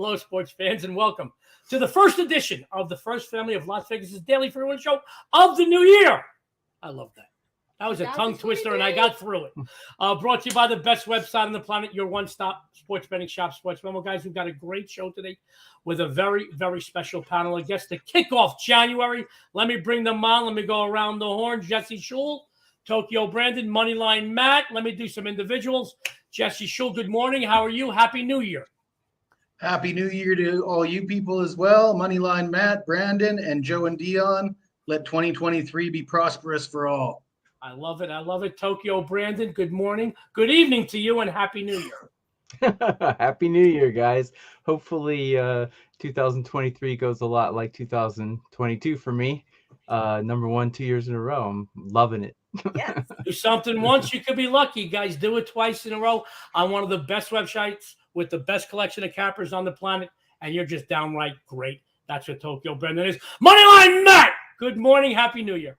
Hello, sports fans, and welcome to the first edition of the First Family of Las Vegas' Daily Free Win Show of the new year. I love that. That was a tongue twister, and I got through it. Brought to you by the best website on the planet, your one-stop sports betting shop, Sports Memo. Guys, we've got a great show today with a very, very special panel of guests to kick off January. Let me bring them on. Let me go around the horn. Jesse Schule, Tokyo Brandon, Moneyline Matt. Let me do some individuals. Jesse Schule, good morning. How are you? Happy New Year. Happy New Year to all you people as well. Moneyline Matt, Brandon, and Joe and Dionne. Let 2023 be prosperous for all. I love it. I love it. Tokyo Brandon, good morning. Good evening to you, and Happy New Year. Happy New Year, guys. Hopefully 2023 goes a lot like 2022 for me. Number 1 2 years in a row. I'm loving it. Yes. Do something once, you could be lucky. Guys, do it twice in a row on one of the best websites with the best collection of cappers on the planet, and you're just downright great. That's what Tokyo Brandon is. Moneyline Matt, good morning. Happy New Year.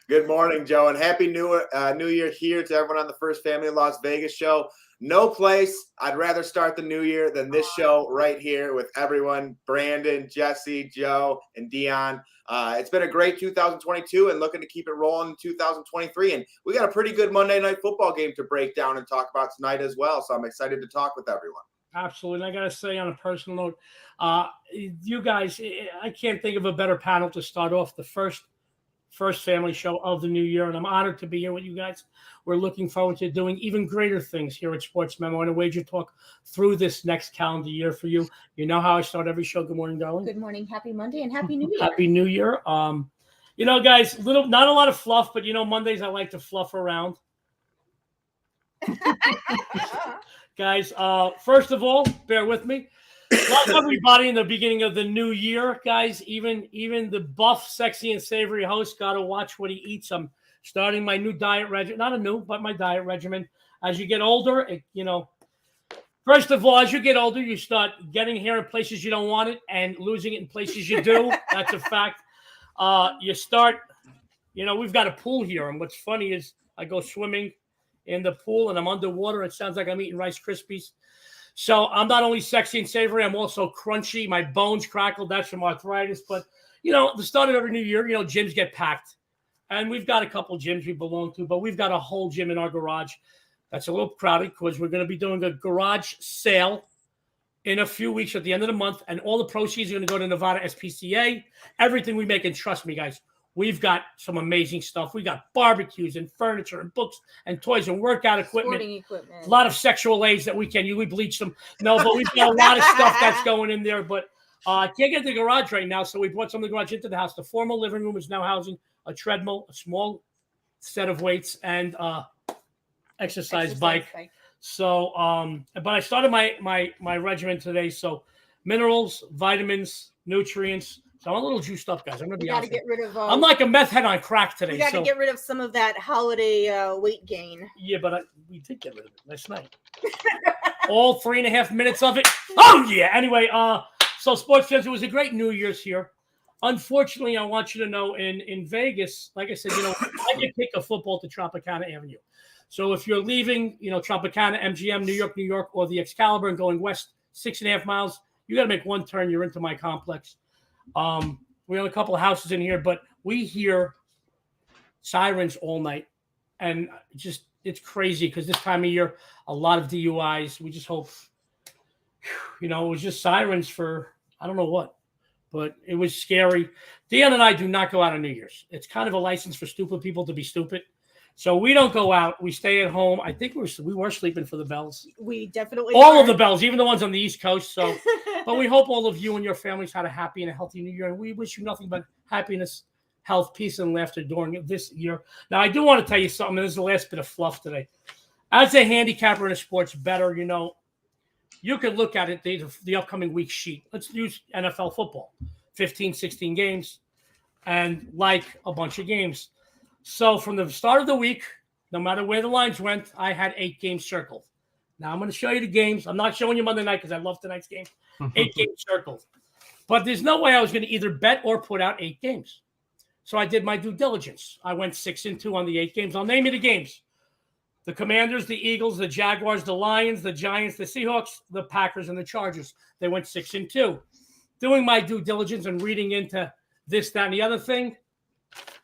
Good morning, Joe, and Happy New Year here to everyone on the First Family Las Vegas show. No place I'd rather start the new year than this show right here with everyone, Brandon, Jesse, Joe, and Dionne. It's been a great 2022 and looking to keep it rolling in 2023. And we got a pretty good Monday Night Football game to break down and talk about tonight as well. So I'm excited to talk with everyone. Absolutely. And I got to say on a personal note, you guys, I can't think of a better panel to start off the first family show of the new year, and I'm honored to be here with you guys. We're looking forward to doing even greater things here at Sports Memo and WagerTalk through this next calendar year for you. You know how I start every show. Good morning, darling. Good morning. Happy Monday and Happy New Year. Happy New Year. You know, guys, not a lot of fluff, but you know, Mondays I like to fluff around. Guys, first of all, bear with me. Love everybody in the beginning of the new year, guys. Even the buff, sexy, and savory host got to watch what he eats. I'm starting my new diet regimen. Not a new, but my diet regimen. As you get older, first of all, as you get older, you start getting hair in places you don't want it and losing it in places you do. That's a fact. You start, we've got a pool here. And what's funny is I go swimming in the pool and I'm underwater. It sounds like I'm eating Rice Krispies. So I'm not only sexy and savory, I'm also crunchy. My bones crackled. That's from arthritis. But, the start of every new year, gyms get packed. And we've got a couple gyms we belong to, but we've got a whole gym in our garage that's a little crowded because we're going to be doing a garage sale in a few weeks at the end of the month. And all the proceeds are going to go to Nevada SPCA. Everything we make, and trust me, guys, we've got some amazing stuff. We got barbecues and furniture and books and toys and workout equipment. Sporting equipment. A lot of sexual aids that we can use. We bleach them. No, but we've got a lot of stuff that's going in there. But I can't get the garage right now, so we brought some of the garage into the house. The formal living room is now housing a treadmill, a small set of weights, and exercise bike. So, but I started my regimen today. So, minerals, vitamins, nutrients. So I'm a little juiced up, guys. I'm gonna be honest. Get rid of. I'm like a meth head on crack today. You got to get rid of some of that holiday weight gain. Yeah, but we did get rid of it last night. All 3.5 minutes of it. Oh yeah. Anyway, so sports fans, it was a great New Year's here. Unfortunately, I want you to know in Vegas, like I said, I can pick a football to Tropicana Avenue. So if you're leaving, Tropicana, MGM, New York, or the Excalibur and going west 6.5 miles, you got to make one turn. You're into my complex. We have a couple of houses in here, but we hear sirens all night, and it's crazy because this time of year, a lot of DUIs. We just hope, it was just sirens for I don't know what, but it was scary. Dionne and I do not go out on New Year's. It's kind of a license for stupid people to be stupid. So we don't go out. We stay at home. I think we were sleeping for the bells. We definitely all of the bells, even the ones on the East Coast. So, but we hope all of you and your families had a happy and a healthy New Year. And we wish you nothing but happiness, health, peace, and laughter during this year. Now, I do want to tell you something. This is the last bit of fluff today. As a handicapper and a sports bettor, you could look at it, the upcoming week sheet. Let's use NFL football, 15, 16 games, and like a bunch of games. So from the start of the week, no matter where the lines went, I had 8 games circled. Now I'm going to show you the games. I'm not showing you Monday night because I love tonight's game. 8 games circled. But there's no way I was going to either bet or put out 8 games. So I did my due diligence. I went 6-2 on the 8 games. I'll name you the games. the Commanders, the Eagles, the Jaguars, the Lions, the Giants, the Seahawks, the Packers, and the Chargers. They went 6-2. Doing my due diligence and reading into this, that, and the other thing,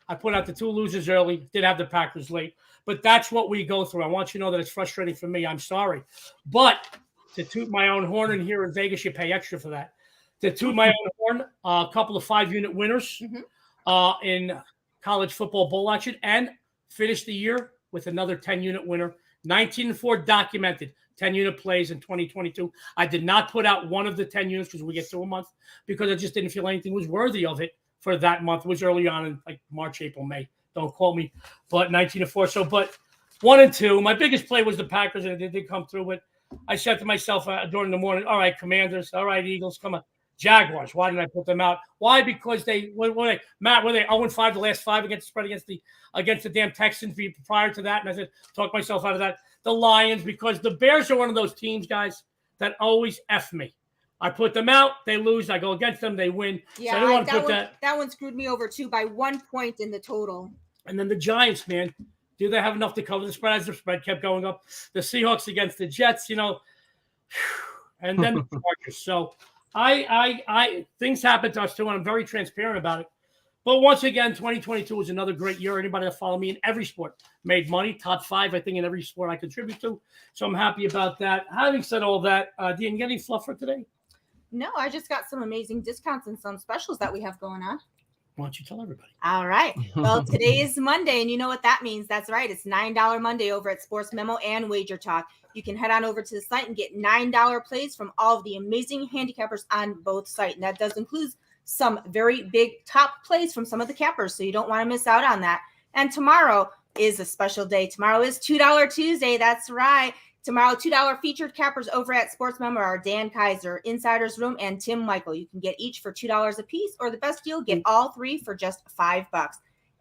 I put out the 2 losers early, did have the Packers late. But that's what we go through. I want you to know that it's frustrating for me. I'm sorry. But to toot my own horn, and here in Vegas, you pay extra for that. To toot my own horn, a couple of 5-unit winners in college football bowl action, and finish the year with another 10-unit winner. 19-4 documented 10-unit plays in 2022. I did not put out one of the 10 units because we get to a month because I just didn't feel anything was worthy of it for that month. It was early on in like March, April, May. Don't quote me, but 19-4. So, but 1 and 2. My biggest play was the Packers, and it did come through. But I said to myself during the morning, all right, Commanders, all right, Eagles, come on. Jaguars, why didn't I put them out? Why? Because were they 0-5 the last 5 against the spread against the damn Texans prior to that? And I said, talk myself out of that. The Lions, because the Bears are one of those teams, guys, that always F me. I put them out, they lose. I go against them, they win. Yeah, so I didn't want to put that. That one screwed me over too by 1 point in the total. And then the Giants, man, do they have enough to cover the spread as the spread kept going up? The Seahawks against the Jets, and then the Chargers. So I things happen to us too, and I'm very transparent about it. But once again, 2022 was another great year. Anybody that followed me in every sport made money, top 5, I think, in every sport I contribute to. So I'm happy about that. Having said all that, Dionne, you get any fluff for today? No, I just got some amazing discounts and some specials that we have going on. Why don't you tell everybody? All right. Well, today is Monday, and you know what that means. That's right. It's $9 Monday over at Sports Memo and WagerTalk. You can head on over to the site and get $9 plays from all of the amazing handicappers on both sites. And that does include some very big top plays from some of the cappers, so you don't want to miss out on that. And tomorrow is a special day. Tomorrow is $2 Tuesday. That's right. Tomorrow, $2 featured cappers over at Sports Memo are Dan Kaiser, Insider's Room, and Tim Michael. You can get each for $2 a piece, or the best deal, get all 3 for just $5.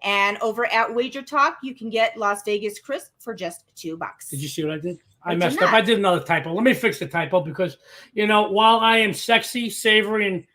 And over at WagerTalk, you can get Las Vegas Crisp for just $2. Did you see what I did? I messed up. I did another typo. Let me fix the typo because, while I am sexy, savory, and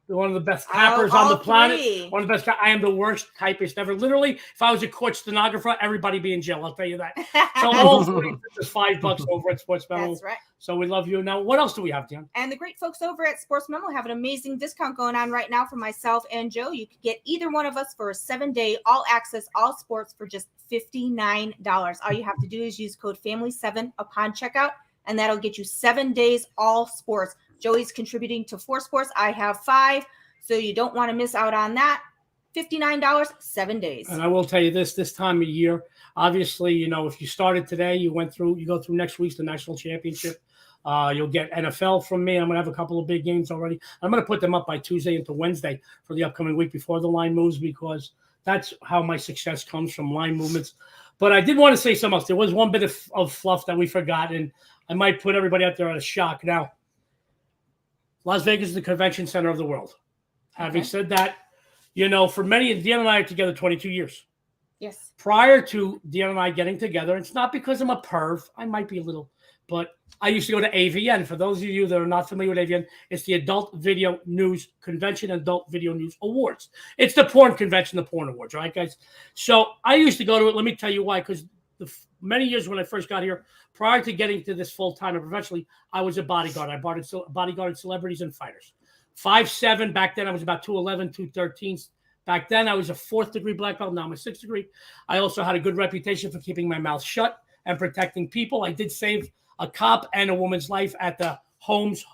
one of the best cappers on the planet, one of the best, I am the worst typist ever. Literally, if I was a court stenographer, everybody be in jail. I'll tell you that. So all 3 is $5 over at Sports Memo. That's right. So we love you. Now, what else do we have, Dionne? And the great folks over at Sports Memo have an amazing discount going on right now for myself and Joe. You could get either one of us for a 7-day all access, all sports for just $59. All you have to do is use code FAMILY7 upon checkout, and that'll get you 7 days, all sports. Joey's contributing to 4 sports. I have 5. So you don't want to miss out on that. $59, 7 days. And I will tell you this time of year, obviously, if you started today, you go through next week's the national championship. You'll get NFL from me. I'm going to have a couple of big games already. I'm going to put them up by Tuesday into Wednesday for the upcoming week before the line moves, because that's how my success comes, from line movements. But I did want to say something else. There was one bit of fluff that we forgot, and I might put everybody out there at a shock. Now, Las Vegas is the convention center of the world. Okay. Having said that, for many, Dionne and I are together 22 years. Yes. Prior to Dionne and I getting together, it's not because I'm a perv. I might be a little, but I used to go to AVN. For those of you that are not familiar with AVN, it's the Adult Video News Convention and Adult Video News Awards. It's the porn convention, the porn awards, right, guys? So I used to go to it. Let me tell you why. Because many years when I first got here, prior to getting to this full-time and professionally, I was a bodyguard. I bodyguarded celebrities and fighters. 5'7". Back then, I was about 211, 213. Back then, I was a 4th-degree black belt. Now I'm a 6th degree. I also had a good reputation for keeping my mouth shut and protecting people. I did save a cop and a woman's life at the Holmes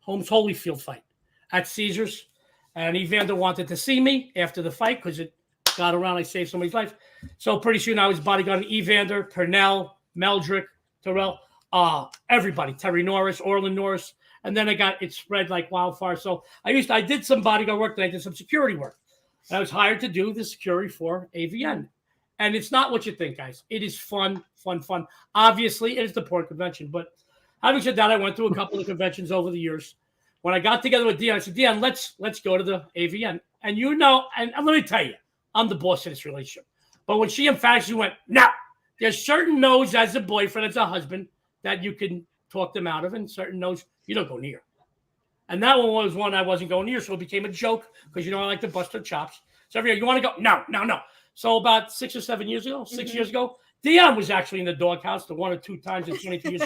Holyfield fight at Caesars. And Evander wanted to see me after the fight because it got around. I saved somebody's life. So pretty soon I was bodyguarding Evander, Purnell, Meldrick, Terrell, everybody, Terry Norris, Orlin Norris. And then it spread like wildfire. So I did some bodyguard work, then I did some security work. And I was hired to do the security for AVN. And it's not what you think, guys. It is fun. Obviously, it is the porn convention. But having said that, I went through a couple of conventions over the years. When I got together with Dionne, I said, Dionne, let's go to the AVN. And and let me tell you, I'm the boss of this relationship. But when she emphatically went, no, there's certain no's as a boyfriend, as a husband, that you can talk them out of, and certain no's you don't go near. And that one was one I wasn't going near, so it became a joke because, I like to bust her chops. So every year, you want to go? No. So about 6 or 7 years ago, 6 years ago, Dionne was actually in the doghouse the 1 or 2 times in 22 years.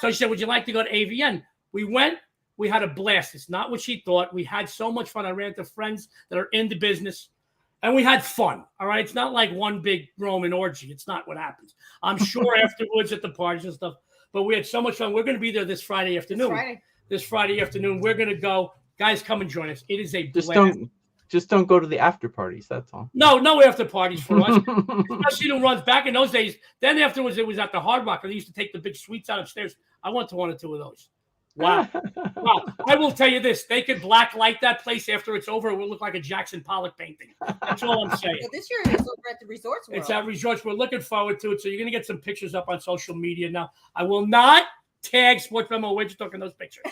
So she said, would you like to go to AVN? We went. We had a blast. It's not what she thought. We had so much fun. I ran into friends that are in the business, and we had fun. All right. It's not like one big Roman orgy. It's not what happens. I'm sure afterwards at the parties and stuff, but we had so much fun. We're going to be there this Friday afternoon. This Friday afternoon, we're going to go. Guys, come and join us. It is a blast. Just don't go to the after parties. That's all. No after parties for us. Especially the runs back in those days. Then afterwards, it was at the Hard Rock. And they used to take the big suites out upstairs. I went to 1 or 2 of those. Wow. I will tell you this. They could black light that place after it's over. It will look like a Jackson Pollock painting. That's all I'm saying. Well, this year it's over at the Resorts World. It's at Resorts. We're looking forward to it. So you're going to get some pictures up on social media. Now, I will not tag Sports Memo WagerTalk in those pictures.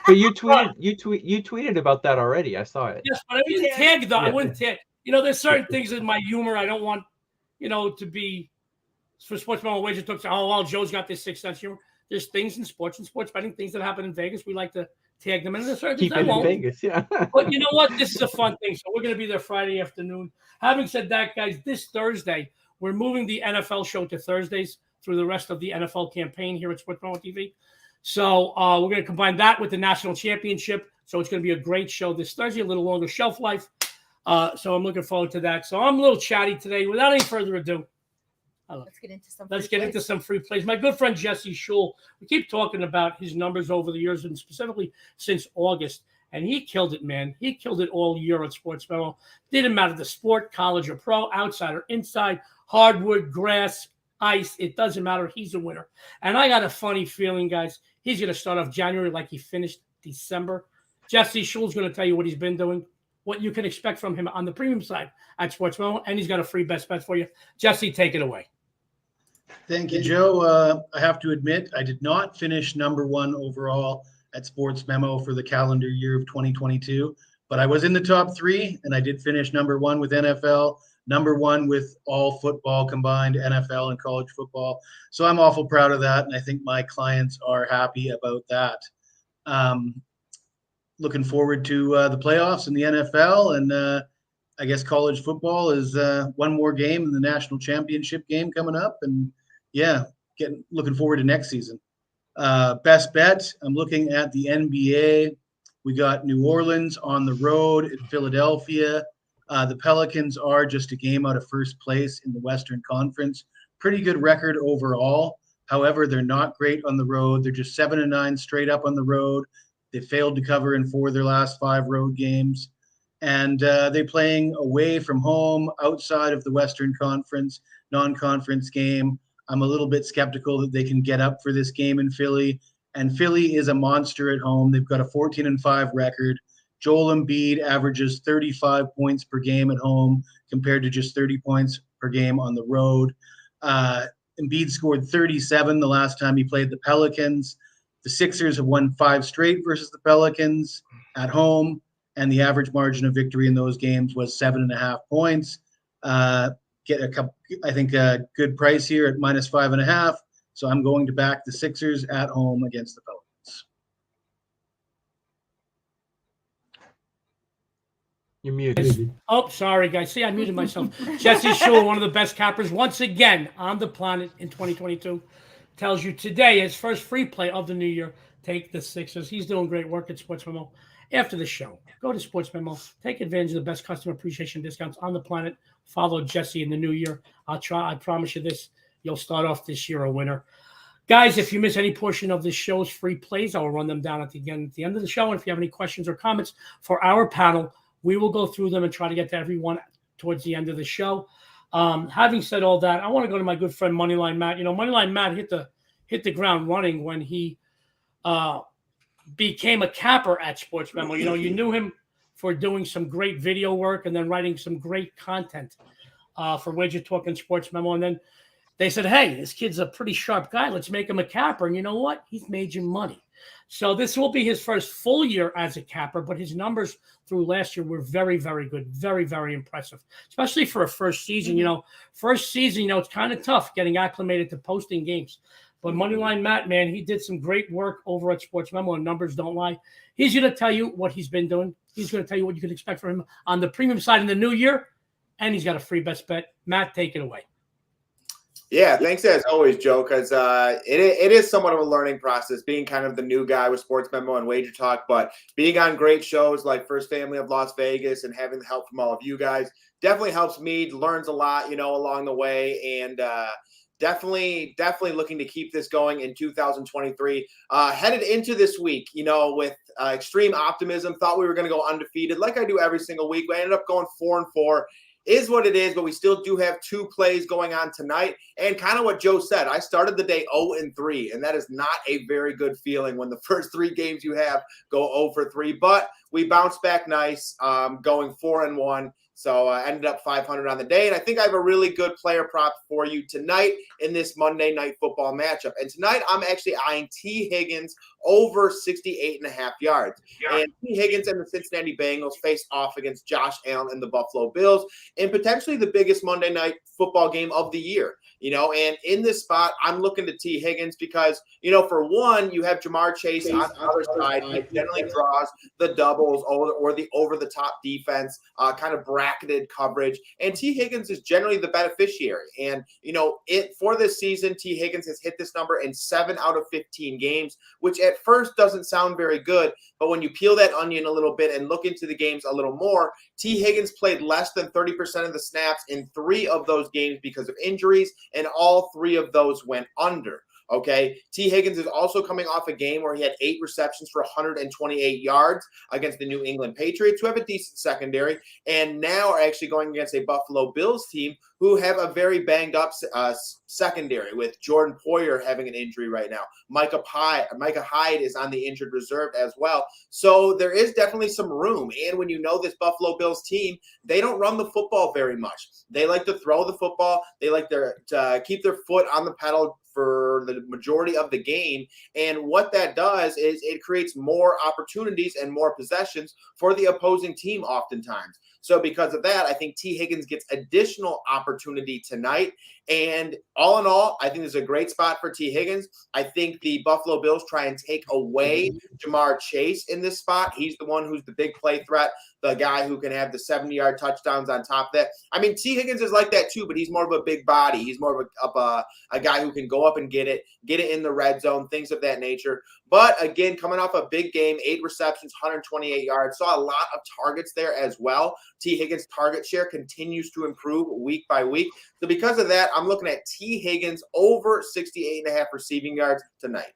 But you tweeted about that already. I saw it. Yes, but I didn't tag though. I wouldn't tag. There's certain things in my humor I don't want, to be for Sports Memo WagerTalk. Oh, well, Joe's got this 6th sense humor. There's things in sports and sports betting, things that happen in Vegas. We like to tag them in. There's certain Keep things it in Vegas, yeah. But you know what? This is a fun thing. So we're going to be there Friday afternoon. Having said that, guys, this Thursday, we're moving the NFL show to Thursdays through the rest of the NFL campaign here at Sports Memo TV. So we're going to combine that with the national championship. So it's going to be a great show this Thursday, a little longer shelf life. So I'm looking forward to that. So I'm a little chatty today. Without any further ado, let's get into some free plays. My good friend Jesse Schule, we keep talking about his numbers over the years and specifically since August. And he killed it, man. He killed it all year on Sports Memo. Didn't matter the sport, college or pro, outside or inside, hardwood, grass, ice. It doesn't matter. He's a winner. And I got a funny feeling, guys. He's going to start off January like he finished December. Jesse Schule's going to tell you what he's been doing, what you can expect from him on the premium side at Sports Memo, and he's got a free best bet for you. Jesse, take it away. Thank you, Joe. I have to admit, I did not finish number 1 overall at Sports Memo for the calendar year of 2022, but I was in the top 3, and I did finish number 1 with NFL, number 1 with all football combined, NFL and college football. So I'm awful proud of that, and I think my clients are happy about that. Looking forward to the playoffs in the NFL, and I guess college football is one more game in the national championship game coming up, and looking forward to next season. Best bet, I'm looking at the NBA. We got New Orleans on the road at Philadelphia. The Pelicans are just a game out of first place in the Western Conference. Pretty good record overall. However, they're not great on the road. They're just 7-9 straight up on the road. They failed to cover in 4 of their last 5 road games. And they're playing away from home outside of the Western Conference, non-conference game. I'm a little bit skeptical that they can get up for this game in Philly. And Philly is a monster at home. They've got a 14-5 record. Joel Embiid averages 35 points per game at home compared to just 30 points per game on the road. Embiid scored 37 the last time he played the Pelicans. The Sixers have won 5 straight versus the Pelicans at home, and the average margin of victory in those games was 7.5 points. Get a good price here at -5.5. So I'm going to back the Sixers at home against the Pelicans. You're muted. Oh, sorry, guys. See, I muted myself. Jesse Schule, one of the best cappers once again on the planet in 2022, tells you today his first free play of the new year. Take the Sixers. He's doing great work at Sports Memo. After the show, go to Sports Memo. Take advantage of the best customer appreciation discounts on the planet. Follow Jesse in the new year. I promise you this. You'll start off this year a winner. Guys, if you miss any portion of this show's free plays, I will run them down at the end of the show. And if you have any questions or comments for our panel, we will go through them and try to get to everyone towards the end of the show. Having said all that, I want to go to my good friend Moneyline Matt. Moneyline Matt hit the ground running when he became a capper at Sports Memo. You knew him for doing some great video work and then writing some great content for WagerTalk and Sports Memo. And then they said, hey, this kid's a pretty sharp guy. Let's make him a capper. And you know what? He's made you money. So this will be his first full year as a capper, but his numbers through last year were very, very good, very, very impressive, especially for a first season. First season, it's kind of tough getting acclimated to posting games. But Moneyline Matt, man, he did some great work over at Sports Memo, and numbers don't lie. He's going to tell you what he's been doing. He's going to tell you what you can expect from him on the premium side in the new year, and he's got a free best bet. Matt, take it away. Yeah, thanks as always, Joe, because it is somewhat of a learning process being kind of the new guy with Sports Memo and Wager Talk, but being on great shows like First Family of Las Vegas and having the help from all of you guys definitely helps me, learns a lot, along the way, and definitely looking to keep this going in 2023. Headed into this week, with extreme optimism, thought we were going to go undefeated like I do every single week. We ended up going 4-4. Is what it is, but we still do have 2 plays going on tonight. And kind of what Joe said, I started the day 0-3, and that is not a very good feeling when the first 3 games you have go 0-3. But we bounced back nice, going 4-1. So I ended up 500 on the day, and I think I have a really good player prop for you tonight in this Monday Night Football matchup. And tonight I'm actually eyeing T. Higgins over 68.5 yards. Yeah. And T. Higgins and the Cincinnati Bengals face off against Josh Allen and the Buffalo Bills in potentially the biggest Monday Night Football game of the year. And in this spot, I'm looking to T. Higgins because, for one, you have Jamar Chase on the other side. He generally draws the doubles or the over-the-top defense, kind of bracketed coverage. And T. Higgins is generally the beneficiary. And, for this season, T. Higgins has hit this number in 7 out of 15 games, which at first doesn't sound very good. But when you peel that onion a little bit and look into the games a little more, T. Higgins played less than 30% of the snaps in 3 of those games because of injuries, and all 3 of those went under. Okay. T. Higgins is also coming off a game where he had 8 receptions for 128 yards against the New England Patriots, who have a decent secondary, and now are actually going against a Buffalo Bills team who have a very banged up secondary, with Jordan Poyer having an injury right now. Micah Hyde is on the injured reserve as well. So there is definitely some room. And when this Buffalo Bills team, they don't run the football very much. They like to throw the football. They like to keep their foot on the pedal for the majority of the game. And what that does is it creates more opportunities and more possessions for the opposing team oftentimes. So because of that, I think T. Higgins gets additional opportunity tonight. And all in all, I think this is a great spot for T. Higgins. I think the Buffalo Bills try and take away Jamar Chase in this spot. He's the one who's the big play threat, the guy who can have the 70-yard touchdowns on top of that. I mean, T. Higgins is like that too, but he's more of a big body. He's more of a guy who can go up and get it in the red zone, things of that nature. But again, coming off a big game, 8 receptions, 128 yards, saw a lot of targets there as well. T. Higgins' target share continues to improve week by week. So because of that, I'm looking at T. Higgins over 68.5 receiving yards tonight.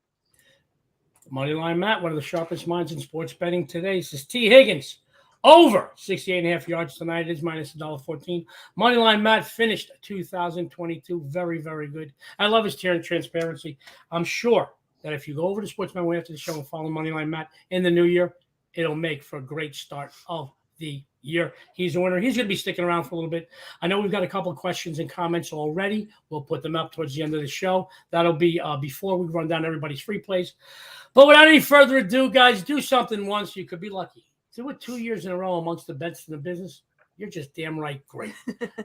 Moneyline Matt, one of the sharpest minds in sports betting today, says T. Higgins over 68.5 yards tonight. It is minus $1.14. Moneyline Matt finished 2022 very, very good. I love his transparency. I'm sure that if you go over to Sports Memo after the show and follow Moneyline Matt in the new year, it'll make for a great start of the year. He's a winner. He's going to be sticking around for a little bit. I know we've got a couple of questions and comments already. We'll put them up towards the end of the show. That'll be before we run down everybody's free plays. But without any further ado, guys, do something once. You could be lucky. Do it 2 years in a row amongst the best in the business. You're just damn right great.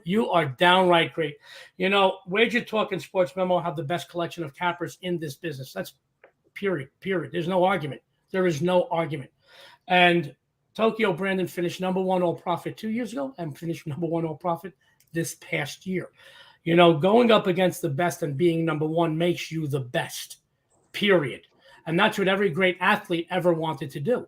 You are downright great. WagerTalk and Sports Memo have the best collection of cappers in this business. That's period. There's no argument. There is no argument. And Tokyo Brandon finished number 1 all profit 2 years ago and finished number 1 all profit this past year. Going up against the best and being number 1 makes you the best, period. And that's what every great athlete ever wanted to do.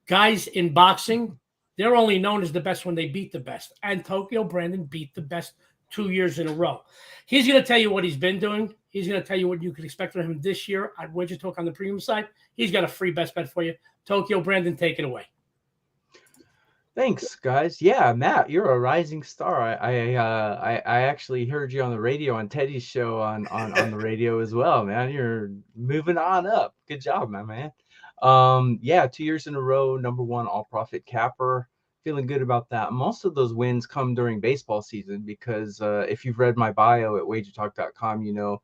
Guys in boxing, they're only known as the best when they beat the best. And Tokyo Brandon beat the best 2 years in a row. He's going to tell you what he's been doing. He's going to tell you what you can expect from him this year at WagerTalk on the premium side. He's got a free best bet for you. Tokyo Brandon, take it away. Thanks, guys. Yeah, Matt, you're a rising star. I actually heard you on the radio on Teddy's show on the radio as well, man. You're moving on up. Good job, my man. 2 years in a row, number 1 all profit capper. Feeling good about that. Most of those wins come during baseball season because if you've read my bio at wagertalk.com, you know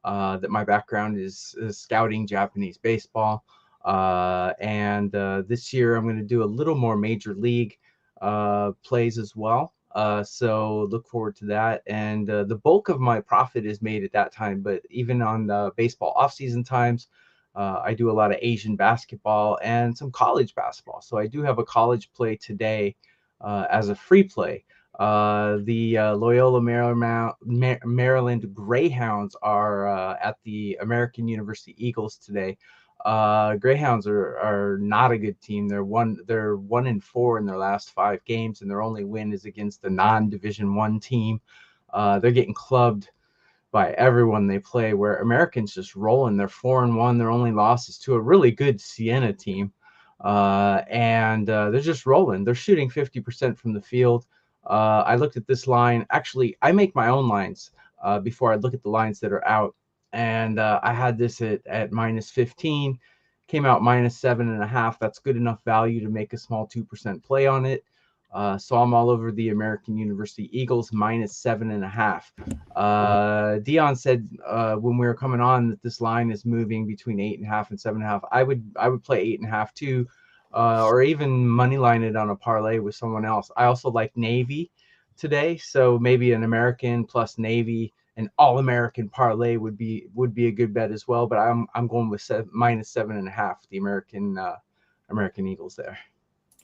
that my background is scouting Japanese baseball. And this year I'm going to do a little more major league plays as well. So look forward to that. And the bulk of my profit is made at that time. But even on the baseball off-season times, I do a lot of Asian basketball and some college basketball. So I do have a college play today as a free play. The Loyola, Maryland Greyhounds are at the American University Eagles today. Greyhounds are not a good team. They're 1-4 in their last 5 games, and their only win is against the non-Division I team. They're getting clubbed by everyone they play, where Americans just rolling. They're 4-1. Their only loss is to a really good Siena team. And they're just rolling. They're shooting 50% from the field. I looked at this line. Actually, I make my own lines before I look at the lines that are out. And I had this at -15, came out -7.5. That's good enough value to make a small 2% play on it. So I'm all over the American University Eagles -7.5. Dionne said when we were coming on that this line is moving between 8.5 and 7.5. I would play 8.5 too, or even money line it on a parlay with someone else. I also like Navy today, so maybe an American plus Navy, an all-American parlay would be a good bet as well. But I'm going with -7.5. The American Eagles there.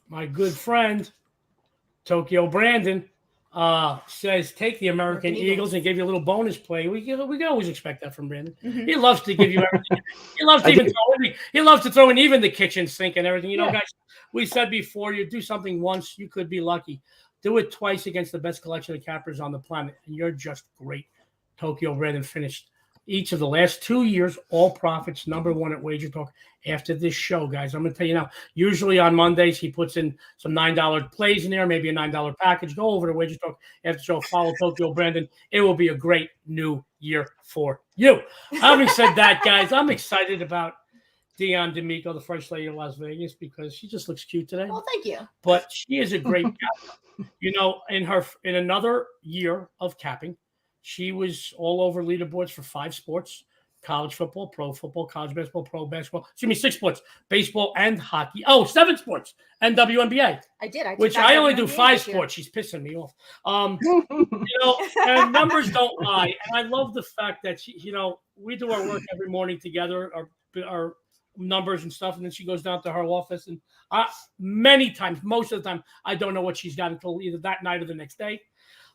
My good friend Tokyo Brandon says take the American Eagles and give you a little bonus play. We can always expect that from Brandon. Mhm. He loves to give you everything. He loves to he loves to throw in even the kitchen sink and everything. You know, guys, we said before, you do something once, you could be lucky. Do it twice against the best collection of cappers on the planet, and you're just great. Tokyo Brandon finished each of the last 2 years, all profits, #1 at WagerTalk. After this show, guys, I'm going to tell you now, usually on Mondays, he puts in some $9 plays in there, maybe a $9 package. Go over to WagerTalk after the show, follow Tokyo Brandon. It will be a great new year for you. Having said that, guys, I'm excited about Dionne D'Amico, the First Lady of Las Vegas, because she just looks cute today. Well, thank you. But she is a great capper. You know, in another year of capping, she was all over leaderboards for 5 sports: college football, pro football, college basketball, pro basketball. Excuse me, 6 sports: baseball and hockey. Oh, 7 sports and WNBA. I did. Which I only do 5 sports. She's pissing me off. You know, and numbers don't lie. And I love the fact that she, you know, we do our work every morning together, our numbers and stuff, and then she goes down to her office, and many times, most of the time, I don't know what she's got until either that night or the next day.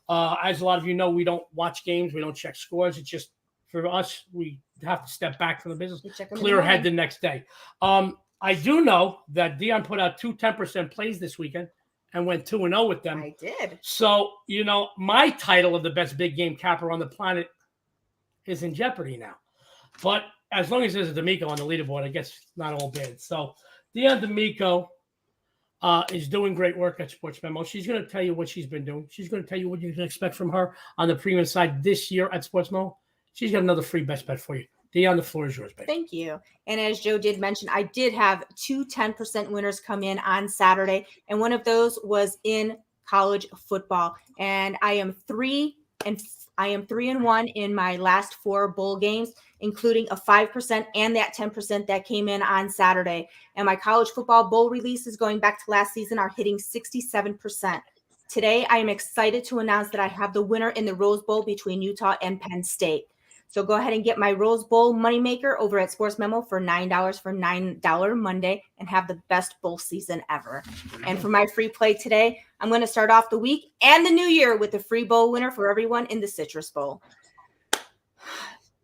As a lot of you know, we don't watch games, we don't check scores. It's just for us, we have to step back from the business, clear head the next day. I do know that Dionne put out 2 10% plays this weekend and went 2-0 with them. I did. So, you know, my title of the best big game capper on the planet is in jeopardy now. But as long as there's a D'Amico on the leaderboard, I guess it's not all bad. So Dionne D'Amico is doing great work at Sports Memo. She's going to tell you what she's been doing. She's going to tell you what you can expect from her on the premium side this year at Sports Memo. She's got another free best bet for you. Dionne, the floor is yours, baby. Thank you. And as Joe did mention, I did have 2 10% winners come in on Saturday, and one of those was in college football. And I am 3-1 in my last 4 bowl games, including a 5% and that 10% that came in on Saturday. And my college football bowl releases going back to last season are hitting 67%. Today, I am excited to announce that I have the winner in the Rose Bowl between Utah and Penn State. So go ahead and get my Rose Bowl moneymaker over at Sports Memo for $9 for $9 Monday and have the best bowl season ever. And for my free play today, I'm going to start off the week and the new year with a free bowl winner for everyone in the Citrus Bowl.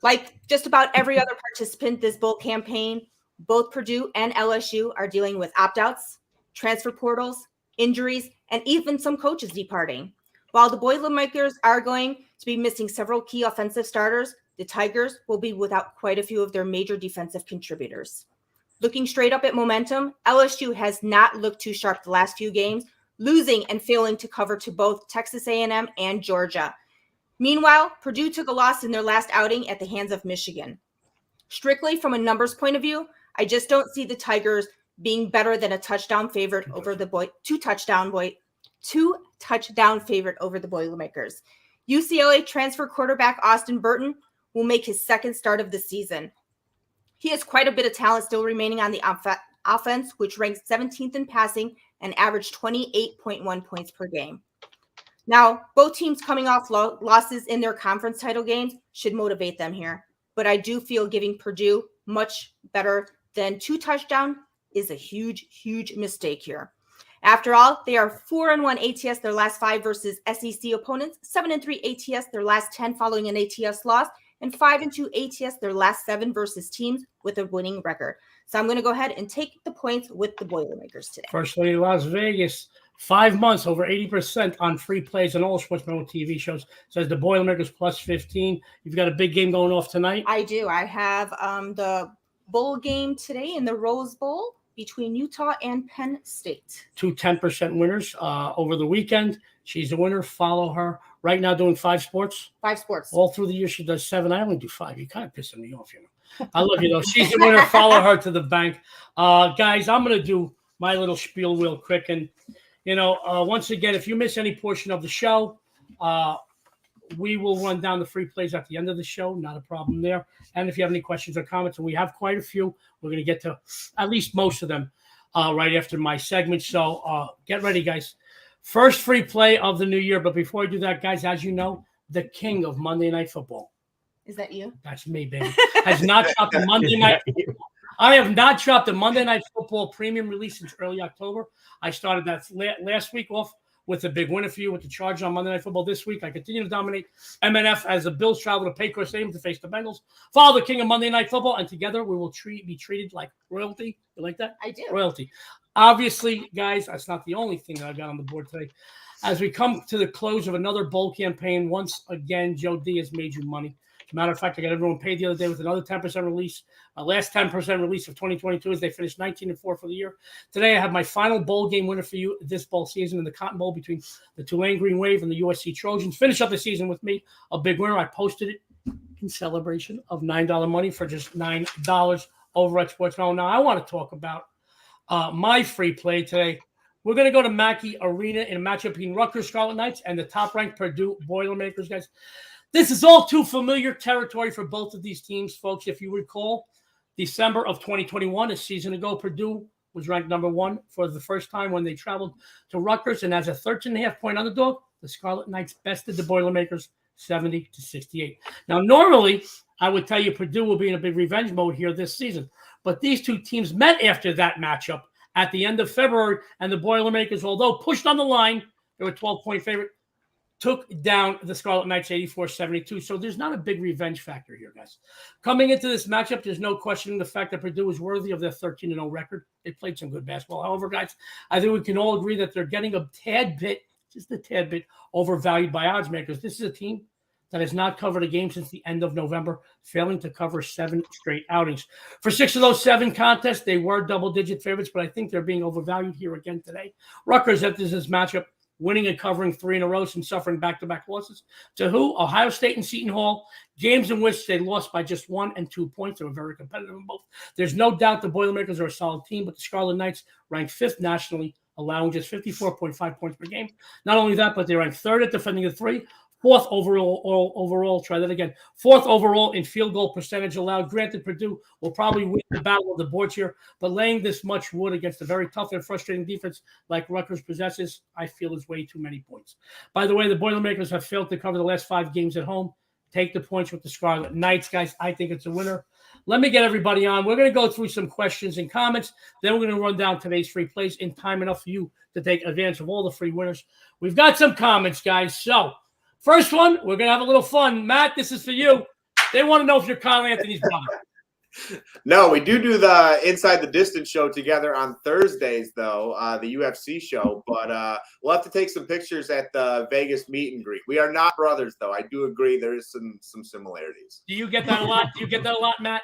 Like just about every other participant this bowl campaign, both Purdue and LSU are dealing with opt-outs, transfer portals, injuries, and even some coaches departing. While the Boilermakers are going to be missing several key offensive starters, the Tigers will be without quite a few of their major defensive contributors. Looking straight up at momentum, LSU has not looked too sharp the last few games, losing and failing to cover to both Texas A&M and Georgia. Meanwhile, Purdue took a loss in their last outing at the hands of Michigan. Strictly from a numbers point of view, I just don't see the Tigers being better than a touchdown favorite over the two-touchdown favorite over the Boilermakers. UCLA transfer quarterback Austin Burton will make his second start of the season. He has quite a bit of talent still remaining on the offense, which ranks 17th in passing and averaged 28.1 points per game. Now, both teams coming off losses in their conference title games should motivate them here, but I do feel giving Purdue much better than 2 touchdowns is a huge, huge mistake here. After all, they are 4-1 ATS their last 5 versus SEC opponents, 7-3 ATS their last 10 following an ATS loss, and 5-2 ATS their last 7 versus teams with a winning record. So I'm going to go ahead and take the points with the Boilermakers today. First Lady Las Vegas, 5 months, over 80% on free plays on all sports medal TV shows. Says the Boilermakers plus 15. You've got a big game going off tonight. I do. I have the bowl game today in the Rose Bowl between Utah and Penn State. 2 10% winners over the weekend. She's a winner. Follow her. Right now doing 5 sports. 5 sports. All through the year she does 7. I only do 5. You're kind of pissing me off, you know. I love you, though. She's the winner. Follow her to the bank. Guys, I'm going to do my little spiel real quick. And, you know, once again, if you miss any portion of the show, we will run down the free plays at the end of the show. Not a problem there. And if you have any questions or comments, and we have quite a few, we're going to get to at least most of them right after my segment. So get ready, guys. First free play of the new year. But before I do that, guys, as you know, the king of Monday Night Football. Is that you? That's me, baby. Has not dropped the Monday night. I have not dropped the Monday Night Football premium release since early October. I started that last week off with a big winner for you with the Chargers on Monday Night Football this week. I continue to dominate MNF as the Bills travel to Paycor Stadium to face the Bengals. Follow the king of Monday Night Football, and together we will be treated like royalty. You like that? I do. Royalty. Obviously, guys, that's not the only thing that I got on the board today. As we come to the close of another bowl campaign, once again, Joe D has made you money. As a matter of fact, I got everyone paid the other day with another 10% release. My last 10% release of 2022 as they finished 19-4 for the year. Today, I have my final bowl game winner for you this bowl season in the Cotton Bowl between the Tulane Green Wave and the USC Trojans. Finish up the season with me, a big winner. I posted it in celebration of $9 money for just $9 over at Sports Medal. Now, I want to talk about my free play today. We're going to go to Mackey Arena in a matchup between Rutgers Scarlet Knights and the top-ranked Purdue Boilermakers, guys. This is all too familiar territory for both of these teams, folks. If you recall, December of 2021, a season ago, Purdue was ranked number 1 for the first time when they traveled to Rutgers. And as a 13.5-point underdog, the Scarlet Knights bested the Boilermakers 70-68. Now, normally, I would tell you Purdue will be in a big revenge mode here this season. But these two teams met after that matchup at the end of February, and the Boilermakers, although pushed on the line, they were a 12-point favorite, took down the Scarlet Knights 84-72. So there's not a big revenge factor here, guys. Coming into this matchup, there's no questioning the fact that Purdue is worthy of their 13-0 record. They played some good basketball. However, guys, I think we can all agree that they're getting a tad bit, just a tad bit, overvalued by odds makers. This is a team that has not covered a game since the end of November, failing to cover 7 straight outings. For 6 of those 7 contests, they were double-digit favorites, but I think they're being overvalued here again today. Rutgers enters this matchup winning and covering 3 in a row and suffering back-to-back losses. To who? Ohio State and Seton Hall, games in which they lost by just 1 and 2 points. They were very competitive in both. There's no doubt the Boilermakers are a solid team, but the Scarlet Knights ranked 5th nationally, allowing just 54.5 points per game. Not only that, but they ranked 3rd at defending the 3, 4th overall, try that again. 4th overall in field goal percentage allowed. Granted, Purdue will probably win the battle of the boards here, but laying this much wood against a very tough and frustrating defense like Rutgers possesses, I feel is way too many points. By the way, the Boilermakers have failed to cover the last 5 games at home. Take the points with the Scarlet Knights, guys. I think it's a winner. Let me get everybody on. We're going to go through some questions and comments. Then we're going to run down today's free plays in time enough for you to take advantage of all the free winners. We've got some comments, guys. So, first one, we're going to have a little fun. Matt, this is for you. They want to know if you're Kyle Anthony's brother. No, we do the Inside the Distance show together on Thursdays, though, the UFC show. But we'll have to take some pictures at the Vegas meet and greet. We are not brothers, though. I do agree there is some similarities. Do you get that a lot? Matt?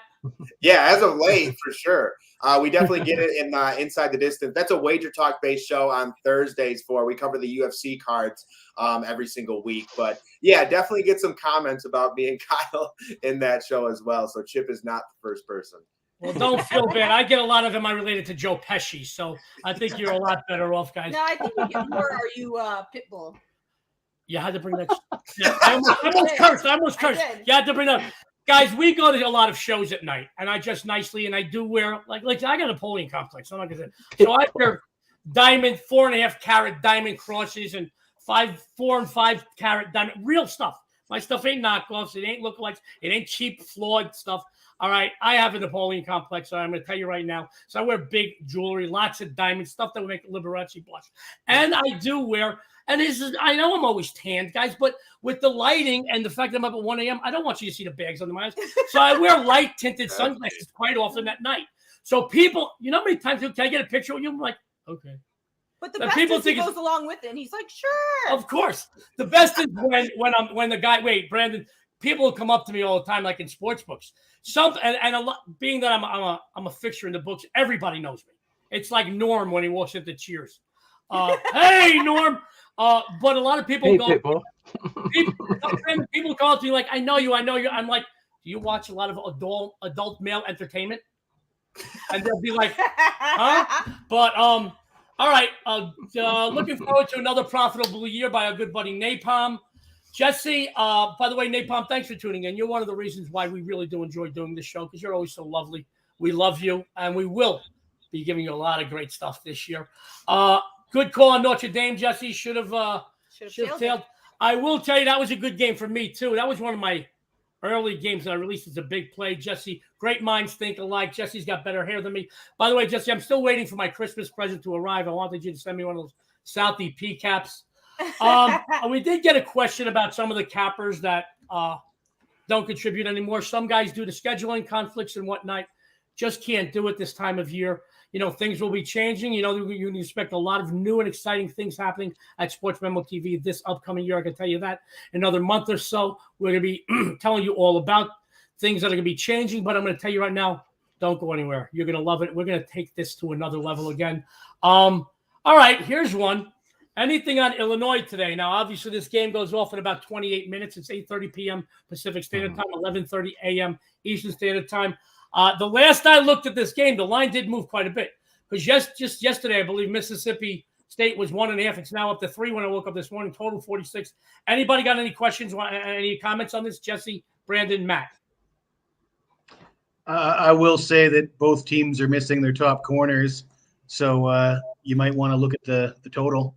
Yeah, as of late, for sure. We definitely get it in Inside the Distance. That's a WagerTalk based show on Thursdays we cover the UFC cards every single week. But yeah, definitely get some comments about me and Kyle in that show as well. So Chip is not the first person. Well, don't feel bad. I get a lot of them. I related to Joe Pesci, so I think you're a lot better off, guys. No, I think you get more. Are you Pitbull? You had to bring that. Yeah, I almost cursed. You had to bring that. Guys, we go to a lot of shows at night, and I dress nicely, and I do wear like I got a Napoleon complex. I'm not gonna say. So I wear 4.5 carat diamond crosses and 4 and 5 carat diamond real stuff. My stuff ain't knockoffs. It ain't lookalikes. It ain't cheap flawed stuff. All right, I have a Napoleon complex, so I'm going to tell you right now. So I wear big jewelry, lots of diamonds, stuff that would make Liberace blush. And I do wear, and this is, I know I'm always tanned, guys, but with the lighting and the fact that I'm up at 1 a.m., I don't want you to see the bags under my eyes. So I wear light tinted sunglasses quite often at night. So people, you know how many times, can I get a picture with you? I'm like, okay. But the best people is he think goes along with it, and he's like, sure. Of course. The best is when the guy, Brandon, people will come up to me all the time, like in sports books. And a lot, being that I'm a fixture in the books, everybody knows me. It's like Norm when he walks into Cheers. Hey, Norm. But a lot of people people call up to me like, I know you. I'm like, do you watch a lot of adult male entertainment? And they'll be like, huh? But all right. Looking forward to another profitable year by our good buddy Napalm. Jesse, by the way, Napalm, thanks for tuning in. You're one of the reasons why we really do enjoy doing this show, because you're always so lovely. We love you, and we will be giving you a lot of great stuff this year. Good call on Notre Dame, Jesse. Should have tailed. I will tell you, that was a good game for me, too. That was one of my early games that I released as a big play. Jesse, great minds think alike. Jesse's got better hair than me. By the way, Jesse, I'm still waiting for my Christmas present to arrive. I wanted you to send me one of those Southie P caps. We did get a question about some of the cappers that don't contribute anymore. Some guys, due to scheduling conflicts and whatnot, just can't do it this time of year. You know, things will be changing. You know, you can expect a lot of new and exciting things happening at Sports Memo TV this upcoming year. I can tell you that. In another month or so, we're going to be telling you all about things that are going to be changing. But I'm going to tell you right now, don't go anywhere. You're going to love it. We're going to take this to another level again. All right, here's one. Anything on Illinois today? Now, obviously, this game goes off in about 28 minutes. It's 8:30 p.m. Pacific Standard Time, 11:30 a.m. Eastern Standard Time. The last I looked at this game, the line did move quite a bit. Because just yesterday, I believe Mississippi State was 1.5. It's now up to 3 when I woke up this morning. Total 46. Anybody got any questions? Any comments on this? Jesse, Brandon, Matt. I will say that both teams are missing their top corners, so you might want to look at the total.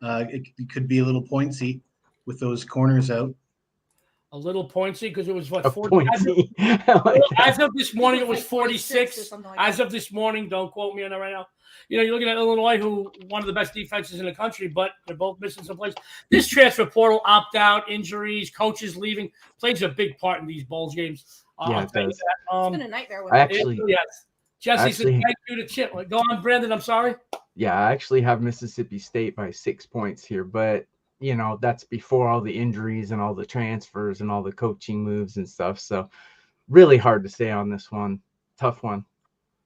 It could be a little pointsy with those corners out. A little pointsy because it was what? 40. As of this morning, it was 46. As of this morning, don't quote me on that right now. You know, you're looking at Illinois, who one of the best defenses in the country, but they're both missing some plays. This transfer portal opt-out, injuries, coaches leaving plays a big part in these bowl games. Yeah, it does. It's been a nightmare with yes. Jesse said thank you to Chip. Go on, Brandon. I'm sorry. Yeah, I actually have Mississippi State by 6 points here, but you know, that's before all the injuries and all the transfers and all the coaching moves and stuff. So really hard to say on this one. Tough one.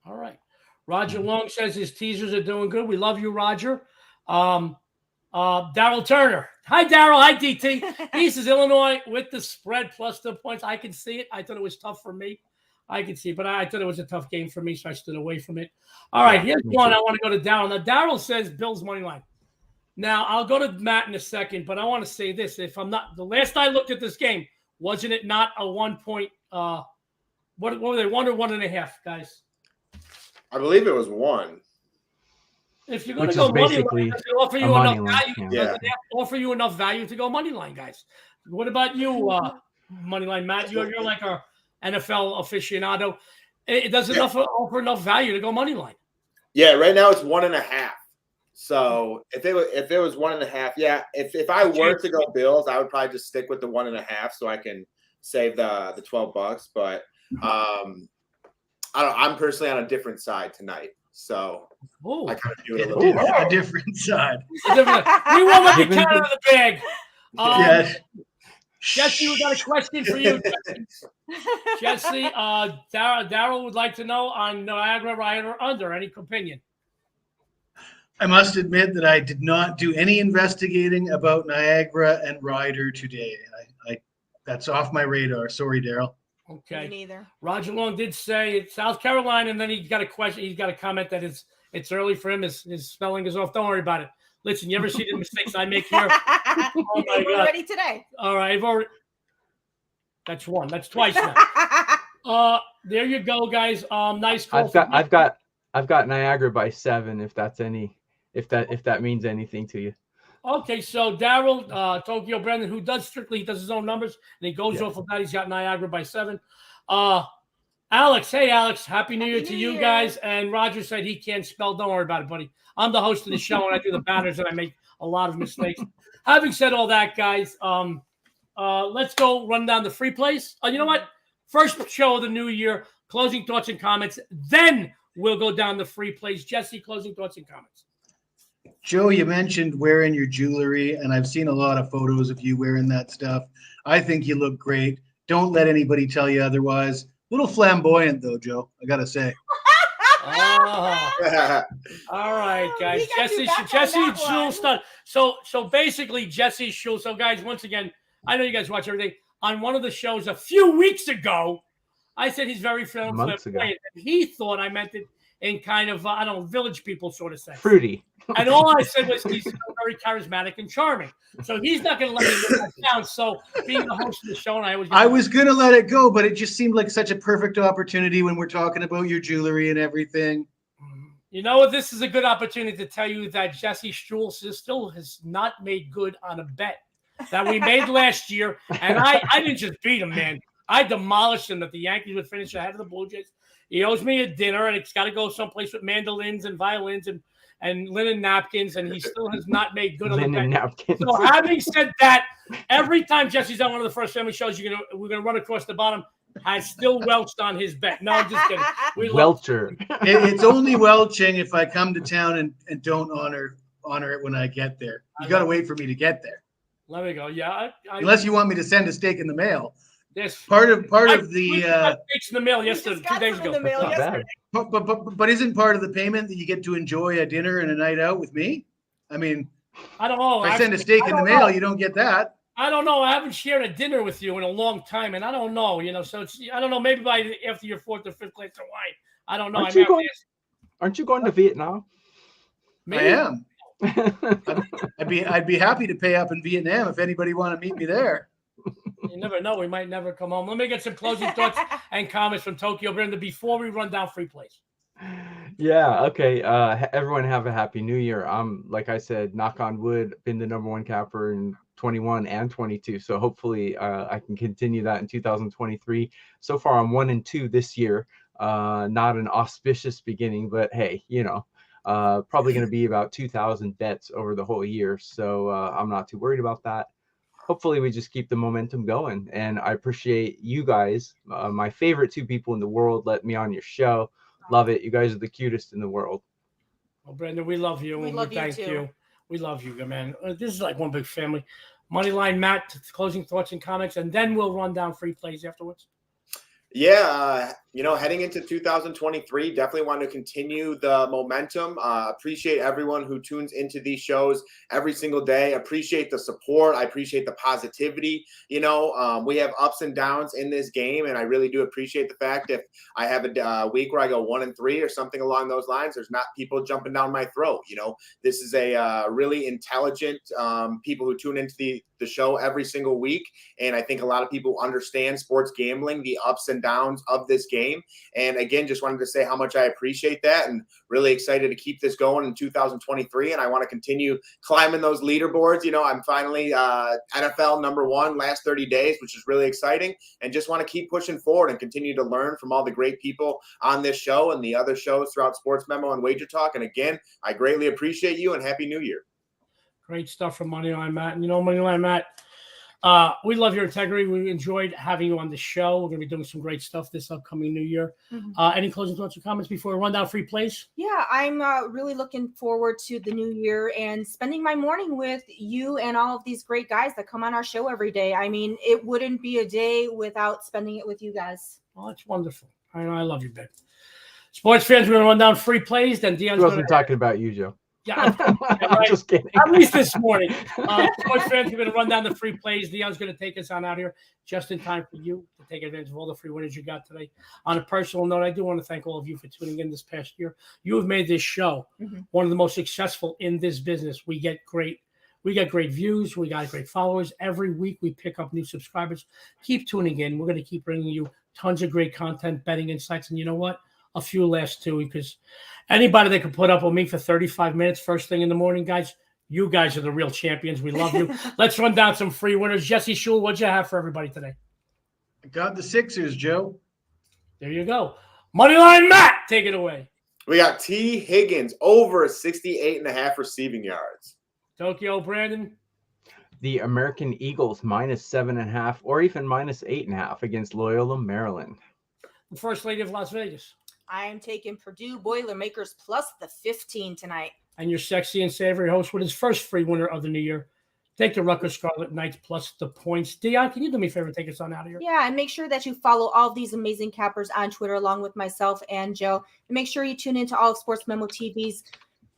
All right. Roger Long says his teasers are doing good. We love you, Roger. Daryl Turner. Hi, Daryl. Hi, DT. He says Illinois with the spread plus the points. I can see it. I thought it was tough for me. I can see it, but I thought it was a tough game for me, so I stood away from it. All right, here's one. I want to go to Daryl. Now, Daryl says Bills money line. Now, I'll go to Matt in a second, but I want to say this. If I'm not – the last I looked at this game, wasn't it not a 1 point what were they, 1 or 1.5, guys? I believe it was 1. If you're going to go money line, does it offer you enough value? Yeah. Does it offer you enough value to go money line, guys? What about you, money line, Matt? You're like a NFL aficionado. It doesn't offer enough value to go money line. Yeah, right now it's 1.5. So if it was 1.5, yeah. If I were to go Bills, I would probably just stick with the 1.5 so I can save the $12. But I'm personally on a different side tonight, so I kind of do it a little a different side. We won't let the cat out of the bag. Yes. Jesse, we got a question for you. Jesse, Daryl would like to know on Niagara Rider under. Any opinion? I must admit that I did not do any investigating about Niagara and Ryder today. I that's off my radar. Sorry, Daryl. Okay. Me neither. Roger Long did say it's South Carolina, and then he got a question. He's got a comment that it's early for him. His spelling is off. Don't worry about it. Listen, you ever see the mistakes I make here? Oh my We're God. ready today. All right, that's one. That's twice now. There you go, guys. Nice call. I've got Niagara by 7. If that means anything to you. Okay, so Daryl, Tokyo Brandon, who does his own numbers, and he goes off of that. He's got Niagara by 7. Alex, hey Alex, Happy New Year Happy to New you Year. guys. And Roger said he can't spell. Don't worry about it, buddy. I'm the host of the show, and I do the banners, and I make a lot of mistakes. Having said all that, guys, let's go run down the free plays. You know what? First show of the new year, closing thoughts and comments. Then we'll go down the free plays. Jesse, closing thoughts and comments. Joe, you mentioned wearing your jewelry, and I've seen a lot of photos of you wearing that stuff. I think you look great. Don't let anybody tell you otherwise. A little flamboyant, though, Joe, I got to say. Oh. All right, guys. Jesse Schule stud. So basically, Jesse Schule. So, guys, once again, I know you guys watch everything. On one of the shows a few weeks ago, I said he's very flamboyant. He thought I meant it in kind of, I don't know, village people sort of sense. Fruity. And all I said was he's very charismatic and charming. So he's not going to let me live that down. So being the host of the show, and I was going to let it go, but it just seemed like such a perfect opportunity when we're talking about your jewelry and everything. You know what? This is a good opportunity to tell you that Jesse Schule still has not made good on a bet that we made last year. And I didn't just beat him, man. I demolished him that the Yankees would finish ahead of the Blue Jays. He owes me a dinner, and it's got to go someplace with mandolins and violins and linen napkins, and he still has not made good on the bet. Napkins. So having said that, every time Jesse's on one of the First Family shows, we're gonna run across the bottom. Has still welched on his bet. No, I'm just kidding. Welcher. It's only welching if I come to town and don't honor it when I get there. You got to wait for me to get there. Let me go. Yeah. Unless you want me to send a steak in the mail. Yes. Part of the steaks in the mail yesterday, 2 days ago. But isn't part of the payment that you get to enjoy a dinner and a night out with me? I mean, I don't know. If I send a steak in the mail, you don't get that. I don't know. I haven't shared a dinner with you in a long time, and I don't know. So I don't know. Maybe after your 4th or 5th glass of wine. I don't know. Aren't you going to Vietnam? Maybe. I am. I'd be happy to pay up in Vietnam if anybody want to meet me there. You never know. We might never come home. Let me get some closing thoughts and comments from Tokyo Brenda before we run down free plays. Yeah. Okay. Everyone have a happy new year. Like I said, knock on wood, been the number 1 capper in 21 and 22. So hopefully I can continue that in 2023. So far I'm 1-2 this year. Not an auspicious beginning, but hey, probably going to be about 2,000 bets over the whole year. So I'm not too worried about that. Hopefully we just keep the momentum going. And I appreciate you guys, my favorite 2 people in the world, let me on your show. Love it. You guys are the cutest in the world. Well, Brenda, we love you. We love you thank too. you. We love you, man. This is like one big family. Moneyline, Matt, closing thoughts and comments, and then we'll run down free plays afterwards. Yeah, heading into 2023, definitely want to continue the momentum. Appreciate everyone who tunes into these shows every single day. Appreciate the support. I appreciate the positivity. We have ups and downs in this game, and I really do appreciate the fact if I have a week where I go 1-3 or something along those lines, there's not people jumping down my throat. This is a really intelligent people who tune into the show every single week, and I think a lot of people understand sports gambling, the ups and downs of this game. And again, just wanted to say how much I appreciate that, and really excited to keep this going in 2023. And I want to continue climbing those leaderboards. I'm finally NFL number 1 last 30 days, which is really exciting, and just want to keep pushing forward and continue to learn from all the great people on this show and the other shows throughout Sports Memo and Wager Talk. And again, I greatly appreciate you, and Happy New Year. Great stuff from Moneyline Matt. And Moneyline Matt, we love your integrity. We enjoyed having you on the show. We're going to be doing some great stuff this upcoming new year. Mm-hmm. Any closing thoughts or comments before we run down free plays? Yeah, I'm really looking forward to the new year and spending my morning with you and all of these great guys that come on our show every day. I mean, it wouldn't be a day without spending it with you guys. Oh, that's wonderful. I love you, Ben. Sports fans, we're going to run down free plays. Then Dionne's wasn't talking about you, Joe. Yeah, I'm just kidding. At least this morning. Sports fans, we're going to run down the free plays. Dionne's going to take us on out here just in time for you to take advantage of all the free winners you got today. On a personal note, I do want to thank all of you for tuning in this past year. You have made this show one of the most successful in this business. We get great views. We got great followers. Every week we pick up new subscribers. Keep tuning in. We're going to keep bringing you tons of great content, betting insights. And you know what? A few last too, because anybody that can put up with me for 35 minutes first thing in the morning, guys, you guys are the real champions. We love you. Let's run down some free winners. Jesse Schule, what'd you have for everybody today? I got the Sixers, Joe. There you go. Moneyline Matt, take it away. We got T. Higgins over 68.5 receiving yards. Tokyo, Brandon. The American Eagles -7.5 or even -8.5 against Loyola, Maryland. The First Lady of Las Vegas. I am taking Purdue Boilermakers plus the 15 tonight. And your sexy and savory host with his first free winner of the new year. Take the Rutgers Scarlet Knights plus the points. Dionne, can you do me a favor and take us on out of here? Yeah, and make sure that you follow all of these amazing cappers on Twitter along with myself and Joe. And make sure you tune into all of Sports Memo TV's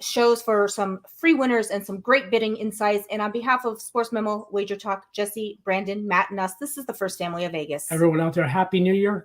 shows for some free winners and some great bidding insights. And on behalf of Sports Memo, Wager Talk, Jesse, Brandon, Matt, and us, this is the First Family of Vegas. Everyone out there, Happy New Year.